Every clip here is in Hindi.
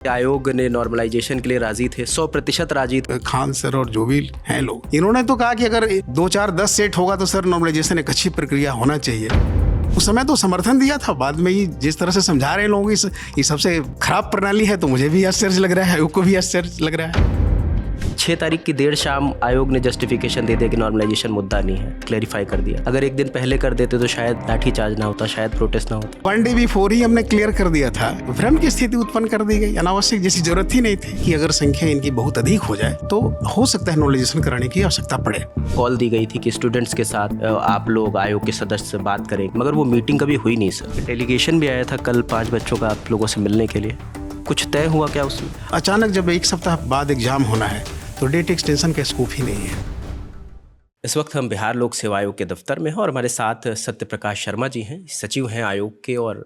आयोग ने नॉर्मलाइजेशन के लिए राजी थे, 100% राजी थे। खान सर और जो भी हैं लोग, इन्होंने तो कहा कि अगर 2 4 10 सेट होगा तो सर नॉर्मलाइजेशन एक अच्छी प्रक्रिया होना चाहिए। उस समय तो समर्थन दिया था, बाद में ही जिस तरह से समझा रहे लोग ये सबसे खराब प्रणाली है, तो मुझे भी आश्चर्य लग रहा है, आयोग को भी आश्चर्य लग रहा है। 6 तारीख की देर शाम आयोग ने जस्टिफिकेशन दे दिया कि नॉर्मलाइजेशन मुद्दा नहीं है, क्लेरिफाई कर दिया। अगर एक दिन पहले कर देते तो शायद लाठीचार्ज ना होता, शायद प्रोटेस्ट ना होता। 1 डे बिफोर ही हमने क्लियर कर दिया था। भ्रम की स्थिति उत्पन्न कर दी गई, अनावश्यक, जैसी जरूरत ही नहीं थी कि अगर संख्या इनकी बहुत अधिक हो जाए तो हो सकता है नॉर्मलाइजेशन कराने की आवश्यकता पड़े। कॉल दी गई थी कि स्टूडेंट्स के साथ आप लोग आयोग के सदस्य से बात करें, मगर वो मीटिंग कभी हुई नहीं सर। डेलीगेशन भी आया था कल 5 बच्चों का आप लोगों से मिलने के लिए, कुछ तय हुआ क्या उसमें? अचानक जब 1 सप्ताह बाद एग्जाम होना है तो डेट एक्सटेंशन का स्कोप ही नहीं है। इस वक्त हम बिहार लोक सेवा आयोग के दफ्तर में हैं और हमारे साथ सत्य प्रकाश शर्मा जी हैं, सचिव हैं आयोग के। और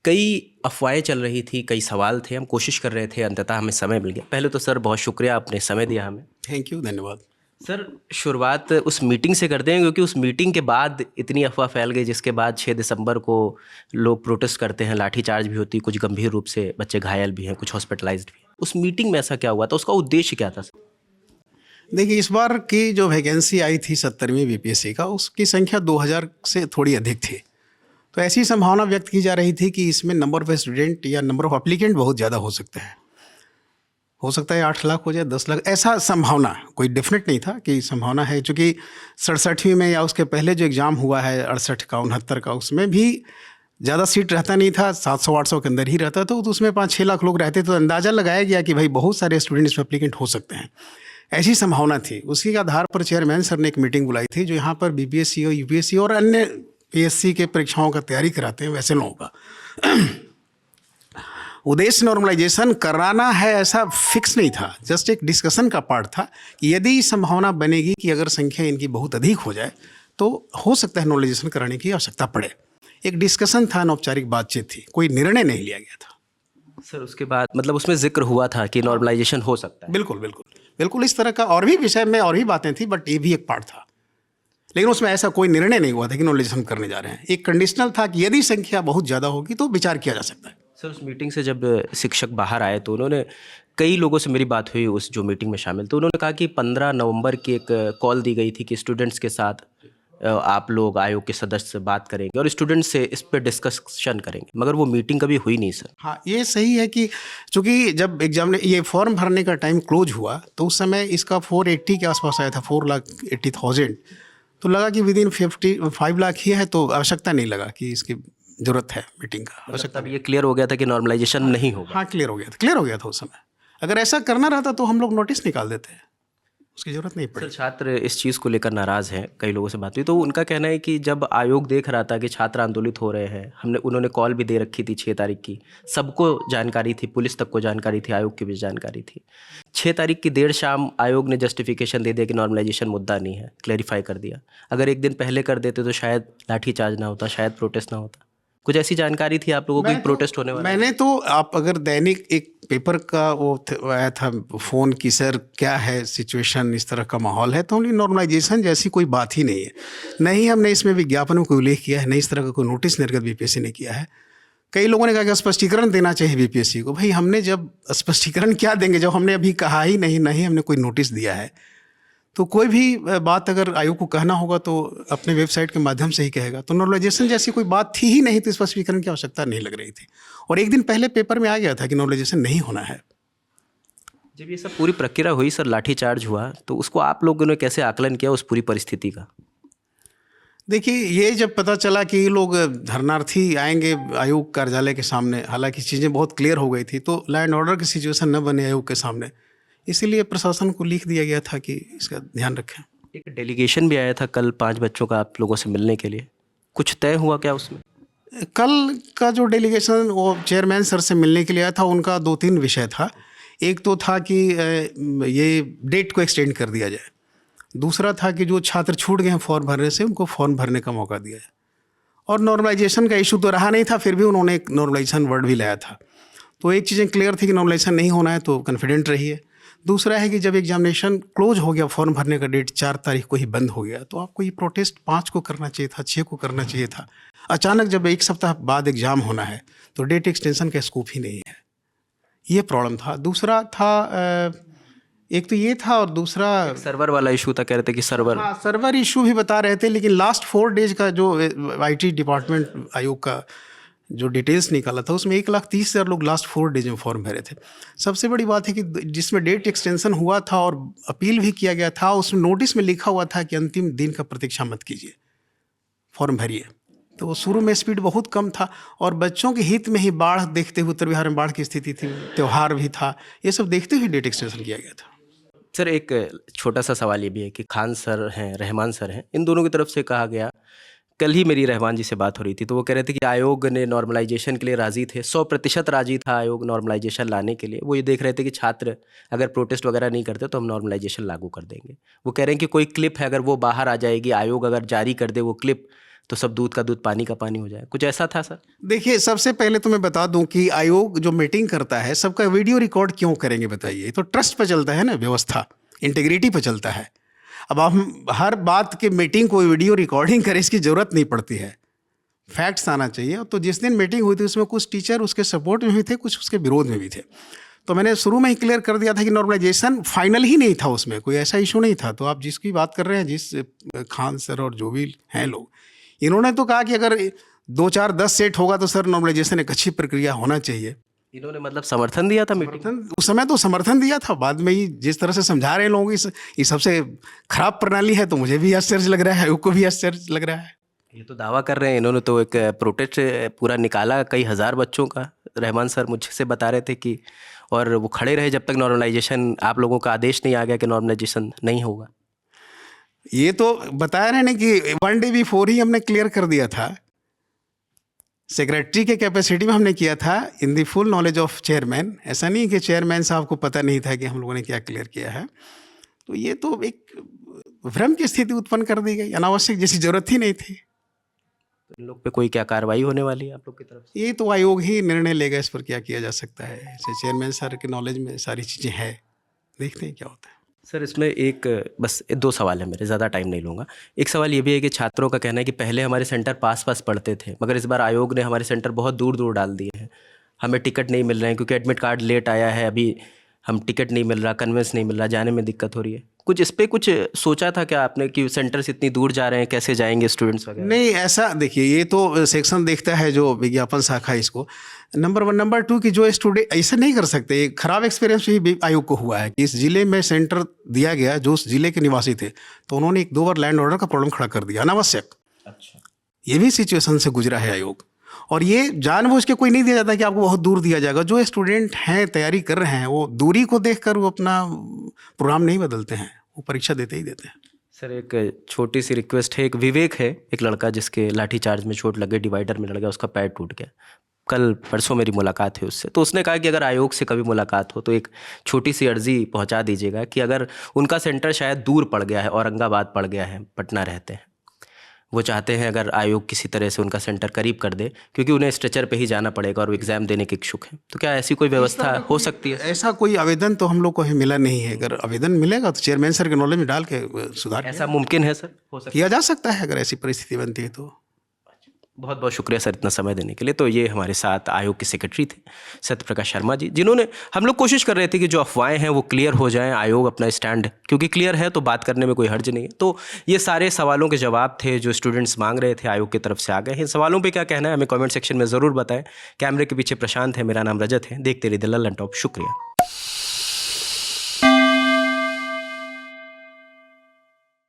कई अफवाहें चल रही थी, कई सवाल थे, हम कोशिश कर रहे थे, अंततः हमें समय मिल गया। पहले तो सर बहुत शुक्रिया, आपने समय दिया हमें। थैंक यू, धन्यवाद। सर शुरुआत उस मीटिंग से करते हैं, क्योंकि उस मीटिंग के बाद इतनी अफवाह फैल गई, जिसके बाद 6 दिसंबर को लोग प्रोटेस्ट करते हैं, लाठीचार्ज भी होती, कुछ गंभीर रूप से बच्चे घायल भी हैं, कुछ हॉस्पिटलाइज्ड भी हैं। उस मीटिंग में ऐसा क्या हुआ था, उसका उद्देश्य क्या था? देखिए, इस बार की जो वैकेंसी आई थी 70वीं बीपीएससी का, उसकी संख्या 2000 से थोड़ी अधिक थी। तो ऐसी संभावना व्यक्त की जा रही थी कि इसमें नंबर ऑफ स्टूडेंट या नंबर ऑफ एप्लीकेंट बहुत ज़्यादा हो सकता है। हो सकता है 8 लाख हो जाए, 10 लाख, ऐसा संभावना, कोई डेफिनेट नहीं था कि संभावना है। चूँकि 67वीं में या उसके पहले जो एग्ज़ाम हुआ है 68 का 69 का, उसमें भी ज़्यादा सीट रहता नहीं था, 700-800 के अंदर ही रहता। तो उसमें 5-6 लाख लोग रहते, तो अंदाज़ा लगाया गया कि भाई बहुत सारे स्टूडेंट इसमें एप्लीकेंट हो सकते हैं, ऐसी संभावना थी। उसी के आधार पर चेयरमैन सर ने एक मीटिंग बुलाई थी, जो यहाँ पर बीपीएससी और यूपीएससी और अन्य पीएससी के परीक्षाओं का तैयारी कराते हैं वैसे लोगों का। उद्देश्य नॉर्मलाइजेशन कराना है ऐसा फिक्स नहीं था, जस्ट एक डिस्कशन का पार्ट था कि यदि संभावना बनेगी कि अगर संख्या इनकी बहुत अधिक हो जाए तो हो सकता है नॉर्मलाइजेशन कराने की आवश्यकता पड़े। एक डिस्कशन था, अनौपचारिक बातचीत थी, कोई निर्णय नहीं लिया गया था। सर उसके बाद मतलब उसमें जिक्र हुआ था कि नॉर्मलाइजेशन हो सकता है? बिल्कुल बिल्कुल बिल्कुल, इस तरह का और भी विषय में और भी बातें थी, बट ये भी एक पार्ट था। लेकिन उसमें ऐसा कोई निर्णय नहीं हुआ था कि नॉर्मलाइजेशन करने जा रहे हैं। एक कंडीशनल था कि यदि संख्या बहुत ज़्यादा होगी तो विचार किया जा सकता है। सर उस मीटिंग से जब शिक्षक बाहर आए तो उन्होंने, कई लोगों से मेरी बात हुई उस जो मीटिंग में शामिल, तो उन्होंने कहा कि 15 नवंबर की एक कॉल दी गई थी कि स्टूडेंट्स के साथ आप लोग आयोग के सदस्य से बात करेंगे और स्टूडेंट्स से इस पर डिस्कशन करेंगे, मगर वो मीटिंग कभी हुई नहीं सर। हाँ, ये सही है कि चूँकि जब एग्जाम ने ये फॉर्म भरने का टाइम क्लोज हुआ तो उस समय इसका 480 के आसपास आया था, 4,80,000। तो लगा कि विदिन 5 लाख ही है, तो आवश्यकता नहीं लगा कि इसकी ज़रूरत है मीटिंग का, आवश्यकता। तब ये क्लियर हो गया था कि नॉर्मलाइजेशन नहीं होगा? हाँ, क्लियर हो गया था उस समय। अगर ऐसा करना रहता तो हम लोग नोटिस निकाल देते हैं, उसकी ज़रूरत नहीं पड़ी। सर छात्र इस चीज़ को लेकर नाराज़ हैं, कई लोगों से बात हुई तो उनका कहना है कि जब आयोग देख रहा था कि छात्र आंदोलित हो रहे हैं, उन्होंने कॉल भी दे रखी थी 6 तारीख की, सबको जानकारी थी, पुलिस तक को जानकारी थी, आयोग की भी जानकारी थी। 6 तारीख की देर शाम आयोग ने जस्टिफिकेशन दे दिया कि नॉर्मलाइजेशन मुद्दा नहीं है, क्लेरिफाई कर दिया। अगर एक दिन पहले कर देते तो शायद लाठीचार्ज ना होता, शायद प्रोटेस्ट ना होता। कुछ ऐसी जानकारी थी आप लोगों को प्रोटेस्ट होने वाला? मैंने तो, आप अगर दैनिक एक पेपर का वो आया था फ़ोन की, सर क्या है सिचुएशन, इस तरह का माहौल है, तो हमने नॉर्मलाइजेशन जैसी कोई बात ही नहीं है। नहीं हमने इसमें विज्ञापन में कोई उल्लेख किया है, नहीं इस तरह का कोई नोटिस निर्गत बीपीएससी ने किया है। कई लोगों ने कहा कि स्पष्टीकरण देना चाहिए बीपीएससी को। भाई हमने जब स्पष्टीकरण क्या देंगे जब हमने अभी कहा ही नहीं, नहीं हमने कोई नोटिस दिया है। तो कोई भी बात अगर आयोग को कहना होगा तो अपने वेबसाइट के माध्यम से ही कहेगा। तो नॉर्मलाइजेशन जैसी कोई बात थी ही नहीं, तो स्पष्टीकरण की आवश्यकता नहीं लग रही थी। और एक दिन पहले पेपर में आ गया था कि नॉर्मलाइजेशन नहीं होना है। जब ये सब पूरी प्रक्रिया हुई सर, लाठीचार्ज हुआ, तो उसको आप लोगों ने कैसे आकलन किया उस पूरी परिस्थिति का? देखिए, ये जब पता चला कि ये लोग धरनार्थी आएंगे आयोग कार्यालय के सामने, हालांकि चीज़ें बहुत क्लियर हो गई थी, तो लॉ एंड ऑर्डर की सिचुएशन न बने आयोग के सामने, इसीलिए प्रशासन को लिख दिया गया था कि इसका ध्यान रखें। एक डेलीगेशन भी आया था कल 5 बच्चों का आप लोगों से मिलने के लिए, कुछ तय हुआ क्या उसमें? कल का जो डेलीगेशन वो चेयरमैन सर से मिलने के लिए आया था, उनका 2-3 विषय था। एक तो था कि ये डेट को एक्सटेंड कर दिया जाए। दूसरा था कि जो छात्र छूट गए हैं फॉर्म भरने से, उनको फॉर्म भरने का मौका दिया जाए। और नॉर्मलाइजेशन का इशू तो रहा नहीं था, फिर भी उन्होंने एक नॉर्मलाइजेशन वर्ड भी लाया था। तो एक चीज़ें क्लियर थी कि नॉर्मलाइजेशन नहीं होना है, तो कॉन्फिडेंट रहिए। दूसरा है कि जब एग्जामिनेशन क्लोज हो गया, फॉर्म भरने का डेट 4 तारीख को ही बंद हो गया, तो आपको ये प्रोटेस्ट 5 को करना चाहिए था, 6 को करना चाहिए था। अचानक जब 1 सप्ताह बाद एग्जाम होना है तो डेट एक्सटेंशन का स्कोप ही नहीं है। ये प्रॉब्लम था। दूसरा था एक तो ये था, और दूसरा सर्वर वाला इशू था, कह रहे थे कि सर्वर। हाँ, सर्वर इशू भी बता रहे थे, लेकिन लास्ट 4 डेज का जो आईटी डिपार्टमेंट आयोग का जो डिटेल्स निकाला था उसमें 1,30,000 लोग लास्ट 4 डेज में फॉर्म भरे थे। सबसे बड़ी बात है कि जिसमें डेट एक्सटेंशन हुआ था और अपील भी किया गया था, उसमें नोटिस में लिखा हुआ था कि अंतिम दिन का प्रतीक्षा मत कीजिए, फॉर्म भरिए। तो वो शुरू में स्पीड बहुत कम था, और बच्चों के हित में ही बाढ़ देखते हुए, उत्तर बिहार में बाढ़ की स्थिति थी, त्यौहार भी था, ये सब देखते हुए डेट एक्सटेंशन किया गया था। सर एक छोटा सा सवाल ये भी है कि खान सर हैं, रहमान सर हैं, इन दोनों की तरफ से कहा गया, कल ही मेरी रहमान जी से बात हो रही थी तो वो कह रहे थे कि आयोग ने नॉर्मलाइजेशन के लिए राज़ी थे, 100% राज़ी था आयोग नॉर्मलाइजेशन लाने के लिए। वो ये देख रहे थे कि छात्र अगर प्रोटेस्ट वगैरह नहीं करते तो हम नॉर्मलाइजेशन लागू कर देंगे। वो कह रहे हैं कि कोई क्लिप है, अगर वो बाहर आ जाएगी, आयोग अगर जारी कर दे वो क्लिप, तो सब दूध का दूध पानी का पानी हो जाए। कुछ ऐसा था सर? देखिए, सबसे पहले तो मैं बता दूं कि आयोग जो मीटिंग करता है सबका वीडियो रिकॉर्ड क्यों करेंगे बताइए? तो ट्रस्ट पे चलता है ना, व्यवस्था इंटीग्रिटी पे चलता है। अब हम हर बात के मीटिंग को वीडियो रिकॉर्डिंग करें, इसकी ज़रूरत नहीं पड़ती है, फैक्ट्स आना चाहिए। तो जिस दिन मीटिंग हुई थी उसमें कुछ टीचर उसके सपोर्ट में भी थे, कुछ उसके विरोध में भी थे। तो मैंने शुरू में ही क्लियर कर दिया था कि नॉर्मलाइजेशन फाइनल ही नहीं था, उसमें कोई ऐसा इशू नहीं था। तो आप जिसकी बात कर रहे हैं, जिस खान सर और जो भी हैं लोग, इन्होंने तो कहा कि अगर 2, 4, 10 सेट होगा तो सर नॉर्मलाइजेशन एक अच्छी प्रक्रिया होना चाहिए। इन्होंने मतलब समर्थन दिया था मीटिंग? उस समय तो समर्थन दिया था, बाद में ही जिस तरह से समझा रहे हैं लोगों को ये सबसे खराब प्रणाली है, तो मुझे भी आश्चर्य लग रहा है, आयोग को भी आश्चर्य लग रहा है। ये तो दावा कर रहे हैं, इन्होंने तो एक प्रोटेस्ट पूरा निकाला कई हज़ार बच्चों का। रहमान सर मुझसे बता रहे थे कि, और वो खड़े रहे जब तक नॉर्मलाइजेशन, आप लोगों का आदेश नहीं आ गया कि नॉर्मलाइजेशन नहीं होगा। ये तो बता रहे हैं कि 1 डे बिफोर ही हमने क्लियर कर दिया था, सेक्रेटरी के कैपेसिटी में हमने किया था, in the full knowledge of chairman. ऐसा नहीं कि चेयरमैन साहब को पता नहीं था कि हम लोगों ने क्या क्लियर किया है। तो ये तो एक भ्रम की स्थिति उत्पन्न कर दी गई, अनावश्यक, जैसी जरूरत ही नहीं थी। तो इन लोग पे कोई क्या कार्रवाई होने वाली है आप लोग की तरफ से? ये तो आयोग ही निर्णय लेगा इस पर क्या किया जा सकता है। ऐसे चेयरमैन सर के नॉलेज में सारी चीज़ें हैं, देखते हैं क्या होता है। सर इसमें एक बस 2 सवाल है मेरे, ज़्यादा टाइम नहीं लूँगा। एक सवाल ये भी है कि छात्रों का कहना है कि पहले हमारे सेंटर पास पास पड़ते थे, मगर इस बार आयोग ने हमारे सेंटर बहुत दूर दूर डाल दिए हैं। हमें टिकट नहीं मिल रहे हैं क्योंकि एडमिट कार्ड लेट आया है, अभी हम टिकट नहीं मिल रहा, कन्वेंस नहीं मिल रहा, जाने में दिक्कत हो रही है। कुछ इस पर कुछ सोचा था क्या आपने कि सेंटर से इतनी दूर जा रहे हैं, कैसे जाएंगे स्टूडेंट्स वगैरह? नहीं, ऐसा देखिए, ये तो सेक्शन देखता है जो विज्ञापन शाखा इसको, नंबर 1। नंबर 2 कि जो स्टूडेंट ऐसा नहीं कर सकते। एक खराब एक्सपीरियंस भी आयोग को हुआ है कि इस जिले में सेंटर दिया गया, जो उस जिले के निवासी थे, तो उन्होंने 1-2 बार लैंड ऑर्डर का प्रॉब्लम खड़ा कर दिया अनावश्यक। अच्छा, ये भी सिचुएशन से गुजरा है आयोग। और ये जानबूझ के कोई नहीं दिया जाता कि आपको बहुत दूर दिया जाएगा। जो स्टूडेंट हैं, तैयारी कर रहे हैं, वो दूरी को देखकर वो अपना प्रोग्राम नहीं बदलते हैं, वो परीक्षा देते ही देते हैं। सर एक छोटी सी रिक्वेस्ट है, एक विवेक है, एक लड़का जिसके लाठी चार्ज में चोट लग गई, डिवाइडर में लड़ गया, उसका पैर टूट गया। कल परसों मेरी मुलाकात है उससे, तो उसने कहा कि अगर आयोग से कभी मुलाकात हो तो एक छोटी सी अर्जी पहुंचा दीजिएगा कि अगर उनका सेंटर शायद दूर पड़ गया है, औरंगाबाद पड़ गया है, पटना रहते हैं, वो चाहते हैं अगर आयोग किसी तरह से उनका सेंटर करीब कर दे, क्योंकि उन्हें स्ट्रेचर पे ही जाना पड़ेगा और वो एग्ज़ाम देने के इच्छुक हैं। तो क्या ऐसी कोई व्यवस्था हो सकती है? ऐसा कोई आवेदन तो हम लोग को मिला नहीं है। अगर आवेदन मिलेगा तो चेयरमैन सर के नॉलेज में डाल के सुधार ऐसा मुमकिन है सर? हो सकता किया जा सकता है अगर ऐसी परिस्थिति बनती है तो। बहुत बहुत शुक्रिया सर इतना समय देने के लिए। तो ये हमारे साथ आयोग के सेक्रेटरी थे सत्यप्रकाश शर्मा जी, जिन्होंने, हम लोग कोशिश कर रहे थे कि जो अफवाहें हैं वो क्लियर हो जाएं, आयोग अपना स्टैंड, क्योंकि क्लियर है तो बात करने में कोई हर्ज नहीं है। तो ये सारे सवालों के जवाब थे जो स्टूडेंट्स मांग रहे थे, आयोग की तरफ से आ गए हैं। इन सवालों पर क्या कहना है हमें कॉमेंट सेक्शन में ज़रूर बताएं। कैमरे के पीछे प्रशांत है, मेरा नाम रजत है। देखते रहिए द लल्लन टॉप। शुक्रिया।